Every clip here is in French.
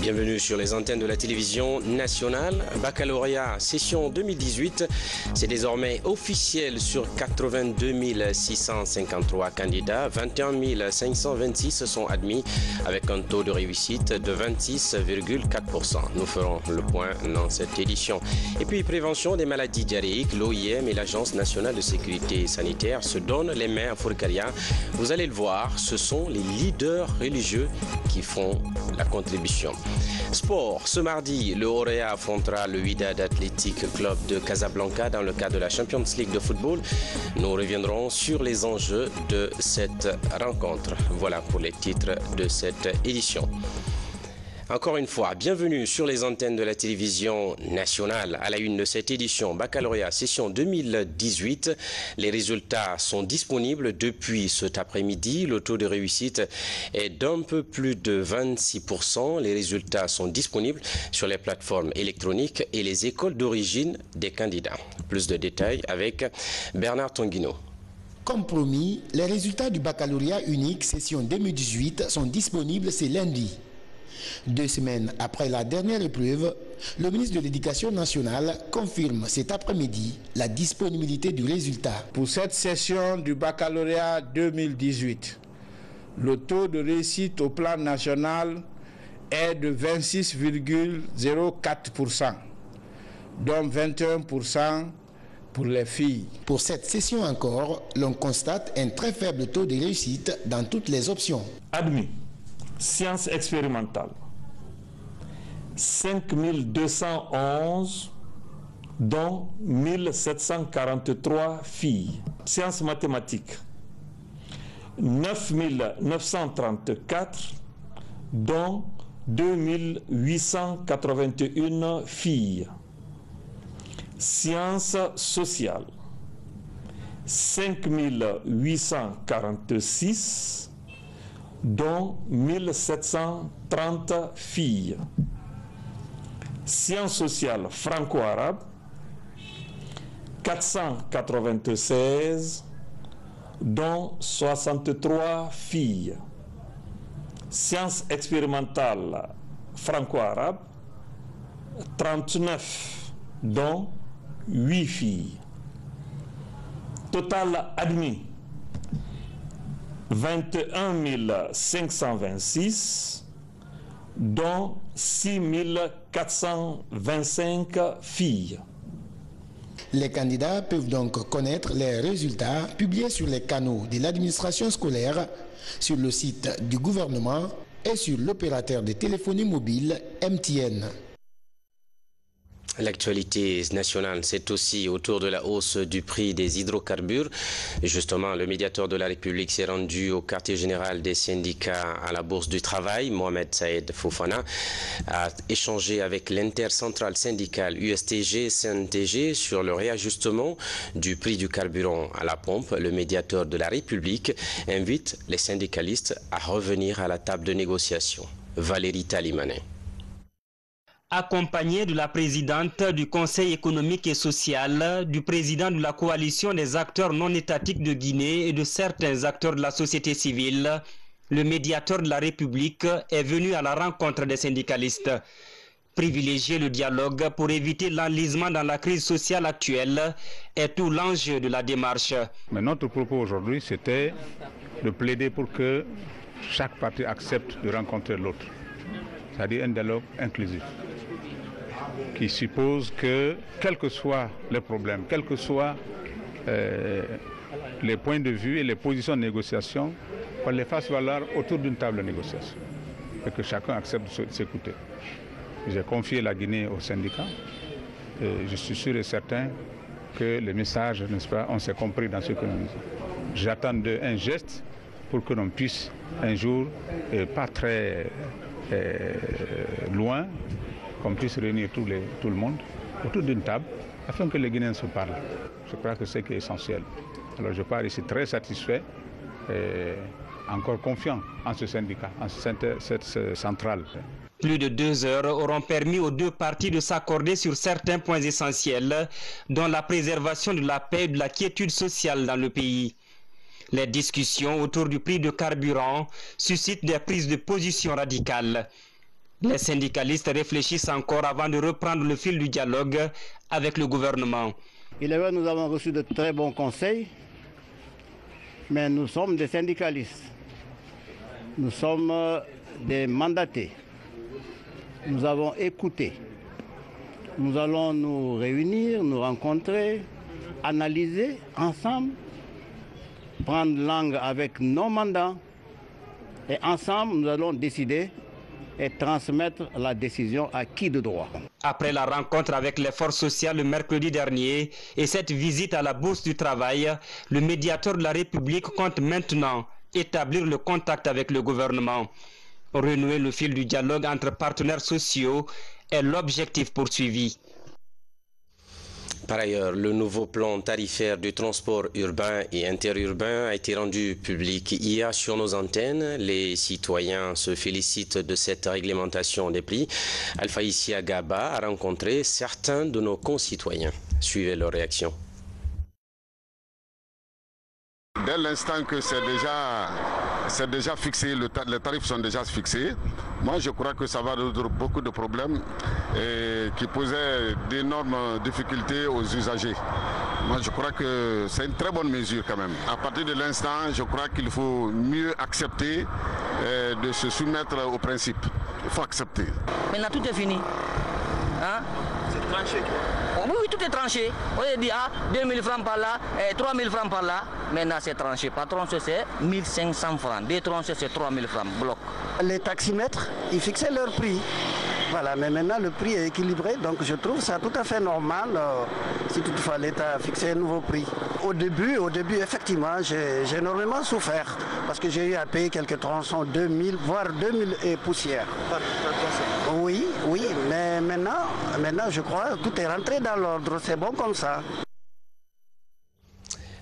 Bienvenue sur les antennes de la télévision nationale. Baccalauréat session 2018, c'est désormais officiel sur 82 653 candidats. 21 526 sont admis avec un taux de réussite de 26,4%. Nous ferons le point dans cette édition. Et puis, prévention des maladies diarrhéiques, l'OIM et l'Agence nationale de sécurité sanitaire se donnent les mains à Fourkaria. Vous allez le voir, ce sont les leaders religieux qui font la contribution. Sport, ce mardi, le Auréa affrontera le Wydad Athletic Club de Casablanca dans le cadre de la Champions League de football. Nous reviendrons sur les enjeux de cette rencontre. Voilà pour les titres de cette édition. Encore une fois, bienvenue sur les antennes de la télévision nationale. À la une de cette édition, baccalauréat session 2018. Les résultats sont disponibles depuis cet après-midi. Le taux de réussite est d'un peu plus de 26%. Les résultats sont disponibles sur les plateformes électroniques et les écoles d'origine des candidats. Plus de détails avec Bernard Tonguino. Comme promis, les résultats du baccalauréat unique session 2018 sont disponibles ce lundi. 2 semaines après la dernière épreuve, le ministre de l'Éducation nationale confirme cet après-midi la disponibilité du résultat. Pour cette session du baccalauréat 2018, le taux de réussite au plan national est de 26,04%, dont 21% pour les filles. Pour cette session encore, l'on constate un très faible taux de réussite dans toutes les options. Admis. Sciences expérimentales, 5211, dont 1743 filles. Sciences mathématiques, 9934, dont 2881 filles. Sciences sociales, 5846, dont 1730 filles. Sciences sociales franco-arabes, 496, dont 63 filles. Sciences expérimentales franco-arabes, 39, dont 8 filles. Total admis, 21 526, dont 6 425 filles. Les candidats peuvent donc connaître les résultats publiés sur les canaux de l'administration scolaire, sur le site du gouvernement et sur l'opérateur de téléphonie mobile MTN. L'actualité nationale, c'est aussi autour de la hausse du prix des hydrocarbures. Justement, le médiateur de la République s'est rendu au quartier général des syndicats à la Bourse du Travail. Mohamed Saïd Fofana a échangé avec l'intercentrale syndicale USTG-CNTG sur le réajustement du prix du carburant à la pompe. Le médiateur de la République invite les syndicalistes à revenir à la table de négociation. Valérie Talimanet. Accompagné de la présidente du Conseil économique et social, du président de la coalition des acteurs non étatiques de Guinée et de certains acteurs de la société civile, le médiateur de la République est venu à la rencontre des syndicalistes. Privilégier le dialogue pour éviter l'enlisement dans la crise sociale actuelle est tout l'enjeu de la démarche. Mais notre propos aujourd'hui, c'était de plaider pour que chaque parti accepte de rencontrer l'autre. C'est-à-dire un dialogue inclusif, qui suppose que, quels que soient les problèmes, quels que soient les points de vue et les positions de négociation, qu'on les fasse valoir autour d'une table de négociation et que chacun accepte de s'écouter. J'ai confié la Guinée aux syndicats et je suis sûr et certain que les messages, n'est-ce pas, on s'est compris dans ce que nous disons. J'attends un geste pour que l'on puisse un jour, et pas très loin, qu'on puisse réunir tout le monde autour d'une table afin que les Guinéens se parlent. Je crois que c'est ce qui est essentiel. Alors je pars ici très satisfait et encore confiant en ce syndicat, en cette centrale. Plus de 2 heures auront permis aux deux parties de s'accorder sur certains points essentiels, dont la préservation de la paix et de la quiétude sociale dans le pays. Les discussions autour du prix de carburant suscitent des prises de position radicales. Les syndicalistes réfléchissent encore avant de reprendre le fil du dialogue avec le gouvernement. Il est vrai, nous avons reçu de très bons conseils, mais nous sommes des syndicalistes. Nous sommes des mandatés. Nous avons écouté. Nous allons nous réunir, nous rencontrer, analyser ensemble, prendre langue avec nos mandats et ensemble nous allons décider et transmettre la décision à qui de droit. Après la rencontre avec les forces sociales le mercredi dernier et cette visite à la Bourse du Travail, le médiateur de la République compte maintenant établir le contact avec le gouvernement. Renouer le fil du dialogue entre partenaires sociaux est l'objectif poursuivi. Par ailleurs, le nouveau plan tarifaire du transport urbain et interurbain a été rendu public hier sur nos antennes. Les citoyens se félicitent de cette réglementation des prix. Alpha Issia Gaba a rencontré certains de nos concitoyens. Suivez leur réaction. Dès l'instant que c'est déjà fixé, les tarifs sont déjà fixés, moi je crois que ça va résoudre beaucoup de problèmes qui posaient d'énormes difficultés aux usagers. Moi je crois que c'est une très bonne mesure quand même. À partir de l'instant, je crois qu'il faut mieux accepter de se soumettre au principe. Il faut accepter. Maintenant tout est fini. Hein? C'est tranché. Oui, tout est tranché. On a dit 2000 francs par là, 3000 francs par là. Maintenant c'est tranché. Par tronçon c'est 1500 francs. Des tronçons c'est 3000 francs. Bloc. Les taximètres, ils fixaient leur prix. Voilà, mais maintenant le prix est équilibré, donc je trouve ça tout à fait normal si toutefois l'État a fixé un nouveau prix. Au début, effectivement, j'ai énormément souffert parce que j'ai eu à payer quelques tronçons 2000, voire 2000 et poussières. Oui, mais maintenant je crois que tout est rentré dans l'ordre, c'est bon comme ça.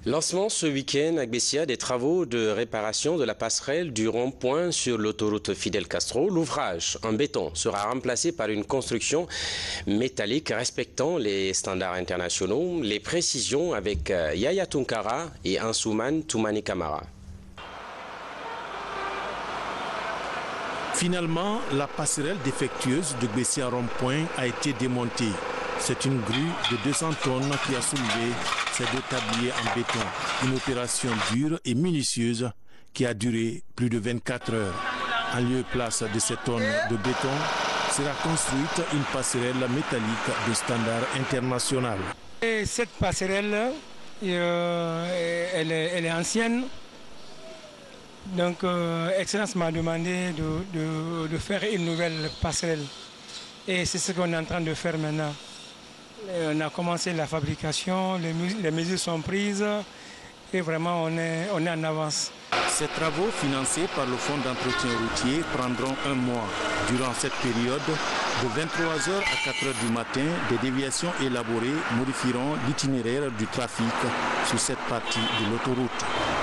Lancement ce week-end à Gbessia des travaux de réparation de la passerelle du rond-point sur l'autoroute Fidel Castro. L'ouvrage en béton sera remplacé par une construction métallique respectant les standards internationaux. Les précisions avec Yaya Tunkara et Ansouman Toumani Kamara. Finalement, la passerelle défectueuse de Gbessia rond-point a été démontée. C'est une grue de 200 tonnes qui a soulevé ces deux tabliers en béton. Une opération dure et minutieuse qui a duré plus de 24 heures. En lieu et place de ces tonnes de béton sera construite une passerelle métallique de standard international. Et cette passerelle, elle est ancienne. Donc, Excellence m'a demandé de faire une nouvelle passerelle. Et c'est ce qu'on est en train de faire maintenant. On a commencé la fabrication, les mesures sont prises et vraiment on est en avance. Ces travaux financés par le Fonds d'entretien routier prendront un mois. Durant cette période, de 23h à 4h du matin, des déviations élaborées modifieront l'itinéraire du trafic sur cette partie de l'autoroute.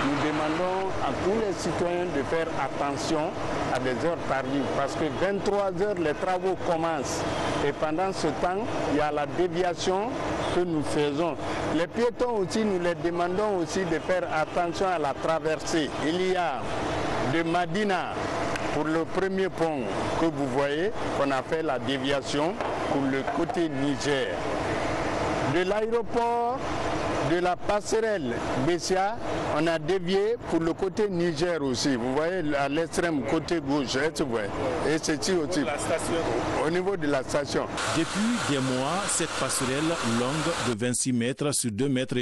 Nous demandons à tous les citoyens de faire attention à des heures tardives parce que 23h, les travaux commencent. Et pendant ce temps, il y a la déviation que nous faisons. Les piétons aussi, nous les demandons aussi de faire attention à la traversée. Il y a de Madina pour le premier pont que vous voyez, qu'on a fait la déviation pour le côté Niger. De l'aéroport, de la passerelle Gbessia, on a dévié pour le côté Niger aussi. Vous voyez à l'extrême côté gauche, et c'est aussi au niveau de la station. Depuis des mois, cette passerelle longue de 26 mètres sur 2,5 mètres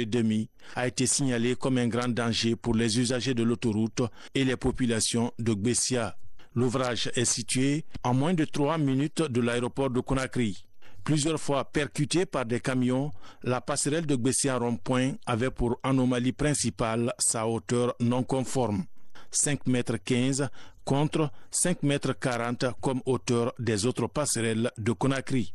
a été signalée comme un grand danger pour les usagers de l'autoroute et les populations de Gbessia. L'ouvrage est situé à moins de 3 minutes de l'aéroport de Conakry. Plusieurs fois percutée par des camions, la passerelle de Gbessia rond-point avait pour anomalie principale sa hauteur non conforme, 5,15 mètres contre 5,40 mètres comme hauteur des autres passerelles de Conakry.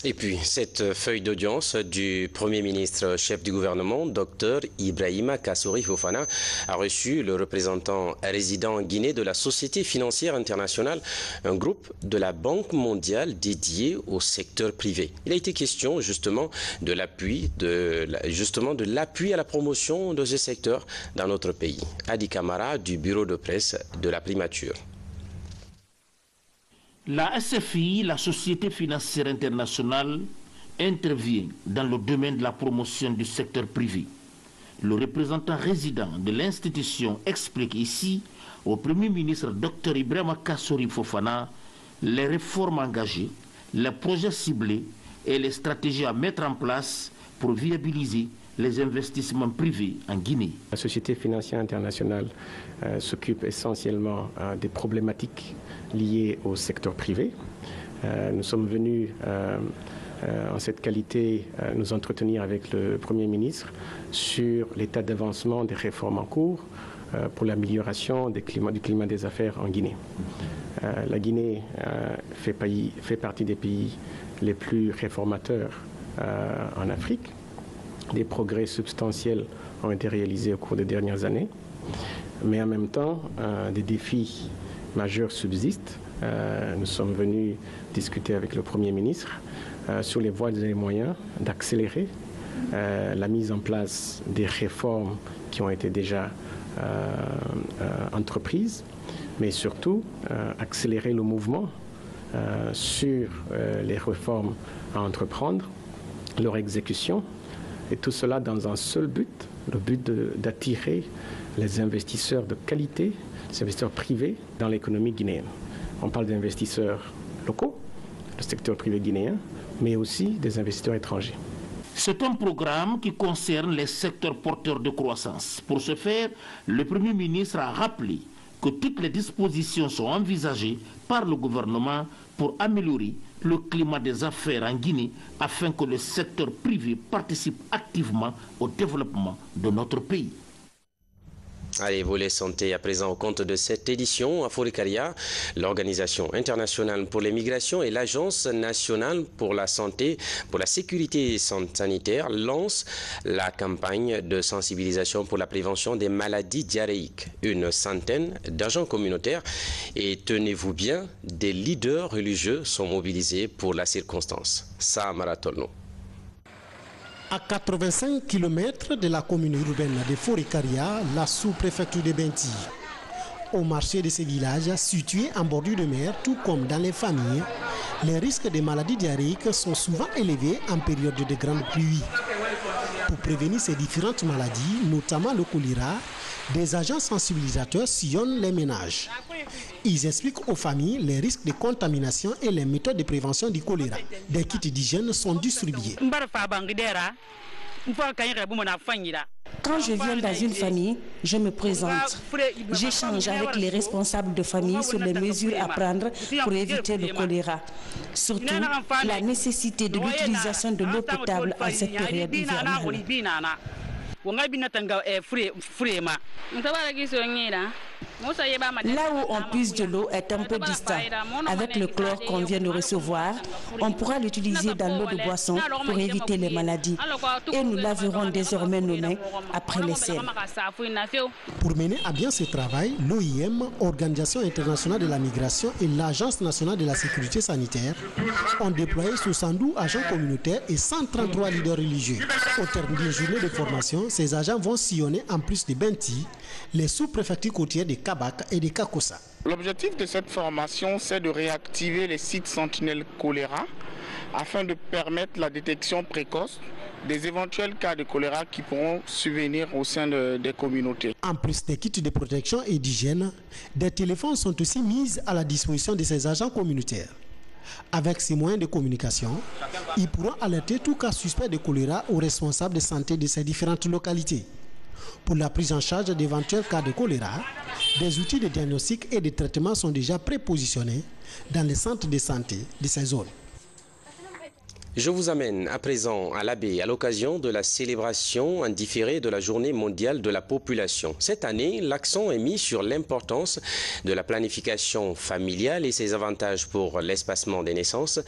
Et puis, cette feuille d'audience du Premier ministre chef du gouvernement, Dr Ibrahima Kassory Fofana, a reçu le représentant résident en Guinée de la Société financière internationale, un groupe de la Banque mondiale dédié au secteur privé. Il a été question justement de l'appui à la promotion de ce secteur dans notre pays. Adi Kamara du bureau de presse de la primature. La SFI, la Société financière internationale, intervient dans le domaine de la promotion du secteur privé. Le représentant résident de l'institution explique ici au Premier ministre Dr Ibrahima Kassory Fofana les réformes engagées, les projets ciblés et les stratégies à mettre en place pour viabiliser les investissements privés en Guinée. La Société financière internationale s'occupe essentiellement des problématiques liées au secteur privé. Nous sommes venus en cette qualité nous entretenir avec le Premier ministre sur l'état d'avancement des réformes en cours pour l'amélioration du climat des affaires en Guinée. La Guinée fait partie des pays les plus réformateurs en Afrique. Des progrès substantiels ont été réalisés au cours des dernières années, mais en même temps, des défis majeurs subsistent. Nous sommes venus discuter avec le Premier ministre sur les voies et les moyens d'accélérer la mise en place des réformes qui ont été déjà entreprises, mais surtout accélérer le mouvement sur les réformes à entreprendre, leur exécution, et tout cela dans un seul but, le but d'attirer les investisseurs de qualité, les investisseurs privés dans l'économie guinéenne. On parle d'investisseurs locaux, le secteur privé guinéen, mais aussi des investisseurs étrangers. C'est un programme qui concerne les secteurs porteurs de croissance. Pour ce faire, le Premier ministre a rappelé que toutes les dispositions sont envisagées par le gouvernement pour améliorer le climat des affaires en Guinée afin que le secteur privé participe activement au développement de notre pays. Allez, volet santé à présent au compte de cette édition. Afurikaria, l'Organisation internationale pour les migrations et l'Agence nationale pour la santé, pour la sécurité sanitaire lancent la campagne de sensibilisation pour la prévention des maladies diarrhéiques. Une centaine d'agents communautaires et, tenez-vous bien, des leaders religieux sont mobilisés pour la circonstance. Ça, Maratolno. À 85 km de la commune urbaine de Afurikaria, la sous-préfecture de Benti. Au marché de ces villages, situés en bordure de mer, tout comme dans les familles, les risques de maladies diarrhéiques sont souvent élevés en période de grandes pluies. Pour prévenir ces différentes maladies, notamment le choléra, des agents sensibilisateurs sillonnent les ménages. Ils expliquent aux familles les risques de contamination et les méthodes de prévention du choléra. Des kits d'hygiène sont distribués. Quand je viens dans une famille, je me présente. J'échange avec les responsables de famille sur les mesures à prendre pour éviter le choléra. Surtout, la nécessité de l'utilisation de l'eau potable en cette période hivernale. Là où on puise de l'eau est un peu distant. Avec le chlore qu'on vient de recevoir, on pourra l'utiliser dans l'eau de boisson pour éviter les maladies. Et nous laverons désormais nos mains après les selles. Pour mener à bien ce travail, l'OIM, Organisation internationale de la migration, et l'Agence nationale de la sécurité sanitaire ont déployé 72 agents communautaires et 133 leaders religieux. Au terme d'une journée de formation, ces agents vont sillonner en plus de Benti, les sous-préfectures côtières de Kabak et de Kakossa. L'objectif de cette formation, c'est de réactiver les sites sentinelles choléra afin de permettre la détection précoce des éventuels cas de choléra qui pourront survenir au sein des communautés. En plus des kits de protection et d'hygiène, des téléphones sont aussi mis à la disposition de ces agents communautaires. Avec ces moyens de communication, ils pourront alerter tout cas suspect de choléra aux responsables de santé de ces différentes localités. Pour la prise en charge d'éventuels cas de choléra, des outils de diagnostic et de traitement sont déjà prépositionnés dans les centres de santé de ces zones. Je vous amène à présent à l'Abbé à l'occasion de la célébration en différé de la Journée mondiale de la population. Cette année, l'accent est mis sur l'importance de la planification familiale et ses avantages pour l'espacement des naissances.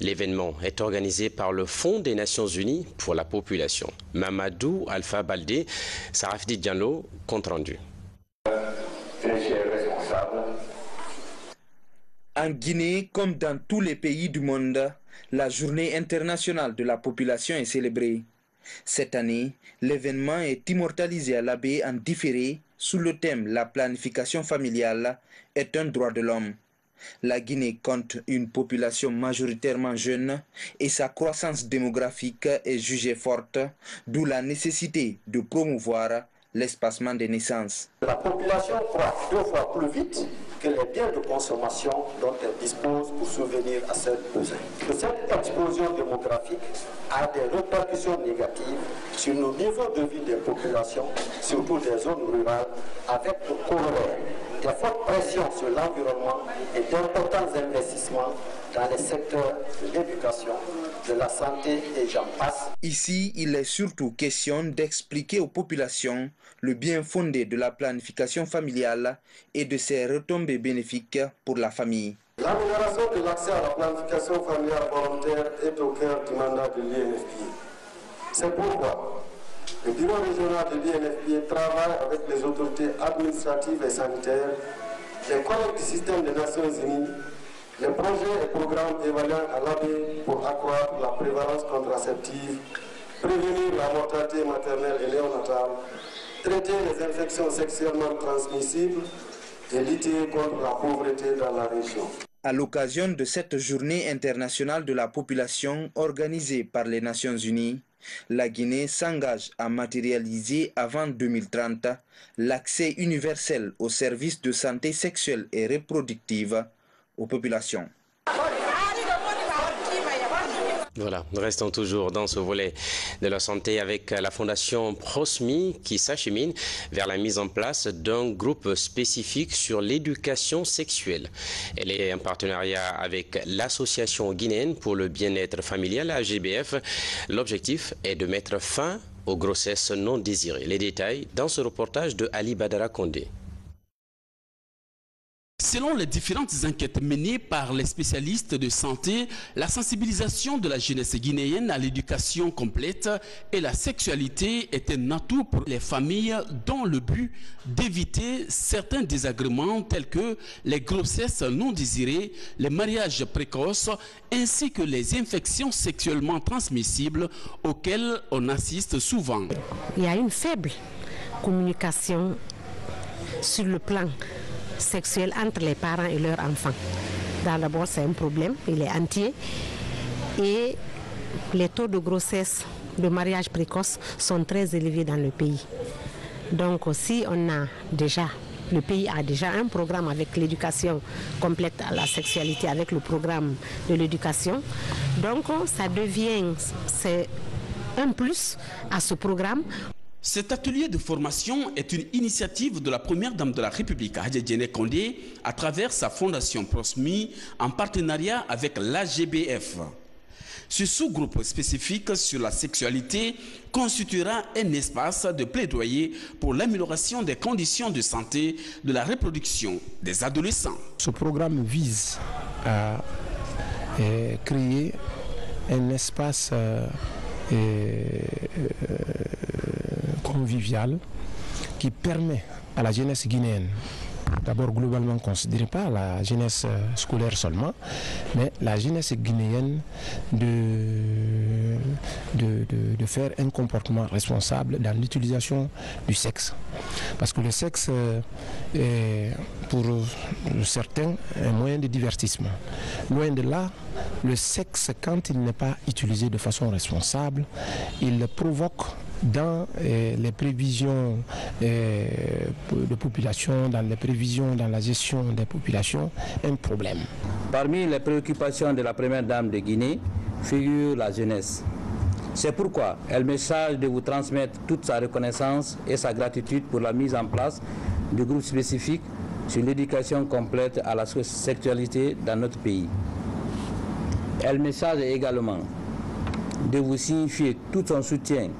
L'événement est organisé par le Fonds des Nations Unies pour la population. Mamadou Alpha Baldé, Sarafdi Diallo, compte rendu. En Guinée, comme dans tous les pays du monde, la Journée internationale de la population est célébrée. Cette année, l'événement est immortalisé à l'Abbé en différé sous le thème « La planification familiale est un droit de l'homme ». La Guinée compte une population majoritairement jeune et sa croissance démographique est jugée forte, d'où la nécessité de promouvoir l'espacement des naissances. La population croît 2 fois plus vite que les biens de consommation dont elle dispose pour subvenir à ses besoins. Cette explosion démographique a des répercussions négatives sur le niveau de vie des populations, surtout des zones rurales, avec le corollaire des fortes pressions sur l'environnement et d'importants investissements dans les secteurs de l'éducation, de la santé et j'en passe. Ici, il est surtout question d'expliquer aux populations le bien fondé de la planification familiale et de ses retombées bénéfiques pour la famille. L'amélioration de l'accès à la planification familiale volontaire est au cœur du mandat de l'INFP. C'est pourquoi le bureau régional de l'INFP travaille avec les autorités administratives et sanitaires, les collègues du système des Nations Unies, les projets et programmes évaluant à l'Abbé pour accroître la prévalence contraceptive, prévenir la mortalité maternelle et néonatale, traiter les infections sexuellement transmissibles et lutter contre la pauvreté dans la région. À l'occasion de cette journée internationale de la population organisée par les Nations Unies, la Guinée s'engage à matérialiser avant 2030 l'accès universel aux services de santé sexuelle et reproductive aux populations. Voilà, restons toujours dans ce volet de la santé avec la Fondation Prosmi qui s'achemine vers la mise en place d'un groupe spécifique sur l'éducation sexuelle. Elle est en partenariat avec l'Association guinéenne pour le bien-être familial, AGBF. L'objectif est de mettre fin aux grossesses non désirées. Les détails dans ce reportage de Ali Badara Kondé. Selon les différentes enquêtes menées par les spécialistes de santé, la sensibilisation de la jeunesse guinéenne à l'éducation complète et la sexualité est un atout pour les familles dans le but d'éviter certains désagréments tels que les grossesses non désirées, les mariages précoces ainsi que les infections sexuellement transmissibles auxquelles on assiste souvent. Il y a une faible communication sur le plan sexuel entre les parents et leurs enfants. D'abord, c'est un problème, il est entier. Et les taux de grossesse, de mariage précoce sont très élevés dans le pays. Donc, si on a déjà, le pays a déjà un programme avec l'éducation complète à la sexualité, avec le programme de l'éducation. Donc, ça devient, c'est un plus à ce programme. Cet atelier de formation est une initiative de la première dame de la République, Hadja Diéné Kondé, à travers sa fondation Prosmi, en partenariat avec l'AGBF. Ce sous-groupe spécifique sur la sexualité constituera un espace de plaidoyer pour l'amélioration des conditions de santé de la reproduction des adolescents. Ce programme vise à créer un espace convivial qui permet à la jeunesse guinéenne, d'abord globalement considérée pas la jeunesse scolaire seulement, mais la jeunesse guinéenne de faire un comportement responsable dans l'utilisation du sexe. Parce que le sexe est pour certains un moyen de divertissement. Loin de là, le sexe, quand il n'est pas utilisé de façon responsable, il provoque dans les prévisions de population, dans les prévisions, dans la gestion des populations, un problème. Parmi les préoccupations de la première dame de Guinée figure la jeunesse. C'est pourquoi elle me charge de vous transmettre toute sa reconnaissance et sa gratitude pour la mise en place du groupe spécifique sur l'éducation complète à la sexualité dans notre pays. Elle me charge également de vous signifier tout son soutien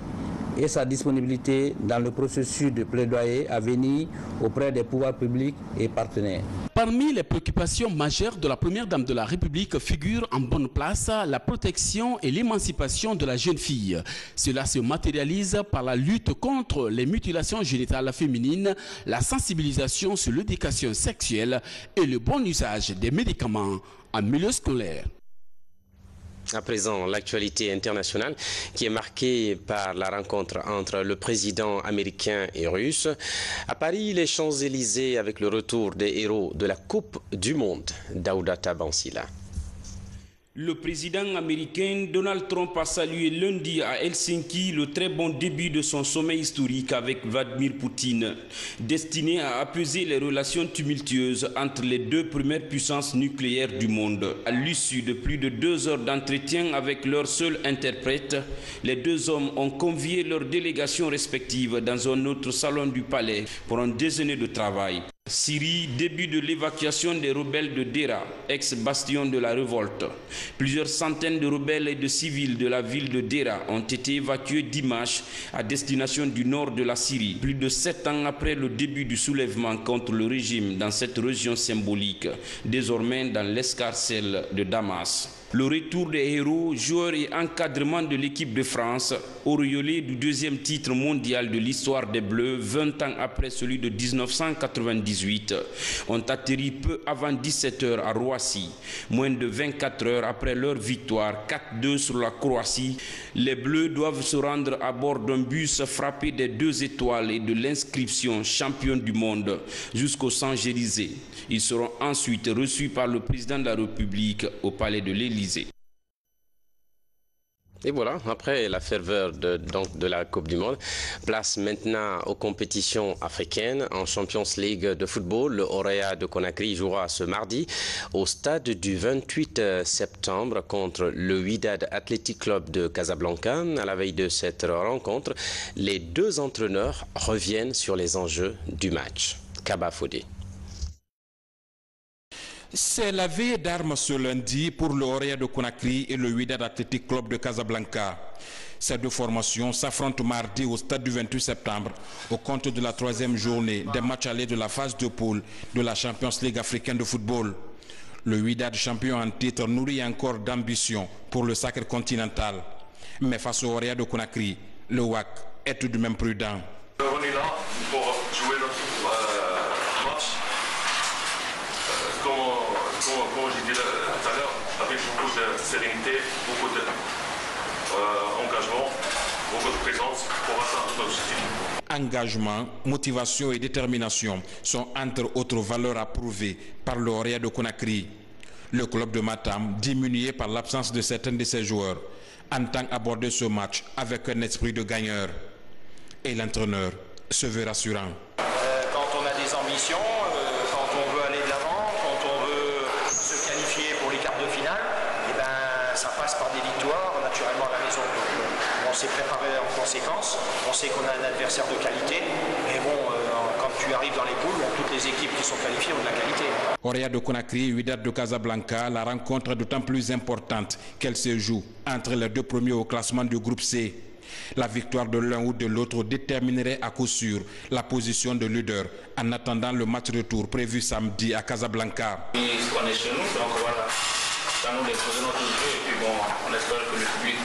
et sa disponibilité dans le processus de plaidoyer à venir auprès des pouvoirs publics et partenaires. Parmi les préoccupations majeures de la Première Dame de la République figure en bonne place la protection et l'émancipation de la jeune fille. Cela se matérialise par la lutte contre les mutilations génitales féminines, la sensibilisation sur l'éducation sexuelle et le bon usage des médicaments en milieu scolaire. À présent, l'actualité internationale qui est marquée par la rencontre entre le président américain et russe. À Paris, les Champs-Élysées avec le retour des héros de la Coupe du Monde. Daouda Tabansila. Le président américain Donald Trump a salué lundi à Helsinki le très bon début de son sommet historique avec Vladimir Poutine, destiné à apaiser les relations tumultueuses entre les deux premières puissances nucléaires du monde. À l'issue de plus de 2 heures d'entretien avec leur seul interprète, les deux hommes ont convié leurs délégations respectives dans un autre salon du palais pour un déjeuner de travail. Syrie, début de l'évacuation des rebelles de Dera, ex-bastion de la révolte. Plusieurs centaines de rebelles et de civils de la ville de Dera ont été évacués dimanche à destination du nord de la Syrie, plus de 7 ans après le début du soulèvement contre le régime dans cette région symbolique, désormais dans l'escarcelle de Damas. Le retour des héros, joueurs et encadrement de l'équipe de France, auréolé du 2e titre mondial de l'histoire des Bleus, 20 ans après celui de 1998, ont atterri peu avant 17 h à Roissy. Moins de 24 heures après leur victoire 4-2 sur la Croatie, les Bleus doivent se rendre à bord d'un bus frappé des 2 étoiles et de l'inscription champion du monde jusqu'au Champs-Élysées. Ils seront ensuite reçus par le président de la République au palais de l'Élysée. Et voilà, après la ferveur de la Coupe du Monde, place maintenant aux compétitions africaines. En Champions League de football, le Orea de Conakry jouera ce mardi au stade du 28 septembre contre le Wydad Athletic Club de Casablanca. À la veille de cette rencontre, les 2 entraîneurs reviennent sur les enjeux du match. Kaba Fodé. C'est la veille d'armes ce lundi pour le Orea de Conakry et le Wydad Athletic Club de Casablanca. Ces deux formations s'affrontent mardi au stade du 28 septembre au compte de la 3e journée des matchs allés de la phase de poule de la Champions League africaine de football. Le Wydad champion en titre nourrit encore d'ambition pour le sacre continental. Mais face au Orea de Conakry, le WAC est tout de même prudent. On est là pour jouer notre match. Comme j'ai dit tout à l'heure, avec beaucoup de sérénité, beaucoup d'engagement, beaucoup de présence pour atteindre notre objectif. Engagement, motivation et détermination sont entre autres valeurs approuvées par le Orea de Conakry. Le club de Matam, diminué par l'absence de certains de ses joueurs, entend aborder ce match avec un esprit de gagneur. Et l'entraîneur se veut rassurant. Quand on a des ambitions, quand on veut aller de l'avant, quand on veut se qualifier pour les quarts de finale, eh ben, ça passe par des victoires, naturellement à la maison. Donc, on s'est préparé en conséquence, on sait qu'on a un adversaire de qualité, mais bon, quand tu arrives dans les poules, toutes les équipes qui sont qualifiées ont de la qualité. Orea de Conakry, Wydad de Casablanca, la rencontre est d'autant plus importante qu'elle se joue entre les 2 premiers au classement du groupe C. La victoire de l'un ou de l'autre déterminerait à coup sûr la position de leader en attendant le match retour prévu samedi à Casablanca. On est chez nous, donc voilà, ça nous déposer notre jeu et puis bon, on espère que le public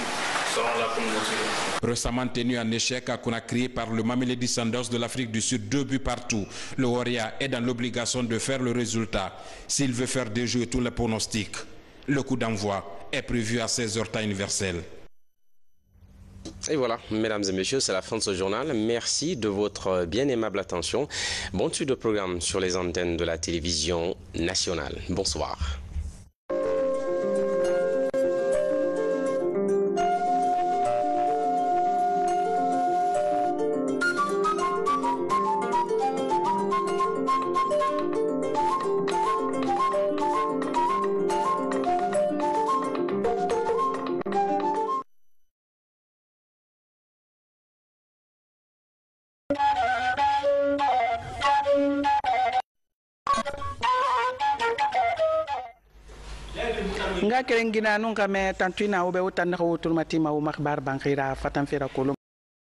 sera là pour nous motiver. Récemment tenu en échec à Conakry par le Mamelodi Sundowns de l'Afrique du Sud, 2 buts partout, le Orea est dans l'obligation de faire le résultat s'il veut faire déjouer tous les pronostics. Le coup d'envoi est prévu à 16 h temps universel. Et voilà, mesdames et messieurs, c'est la fin de ce journal. Merci de votre bien aimable attention. Bon suite de programme sur les antennes de la télévision nationale. Bonsoir. nga kerengina nun kame tantuina ube utan na wutur matima u makhbar bankira fatan fira kolom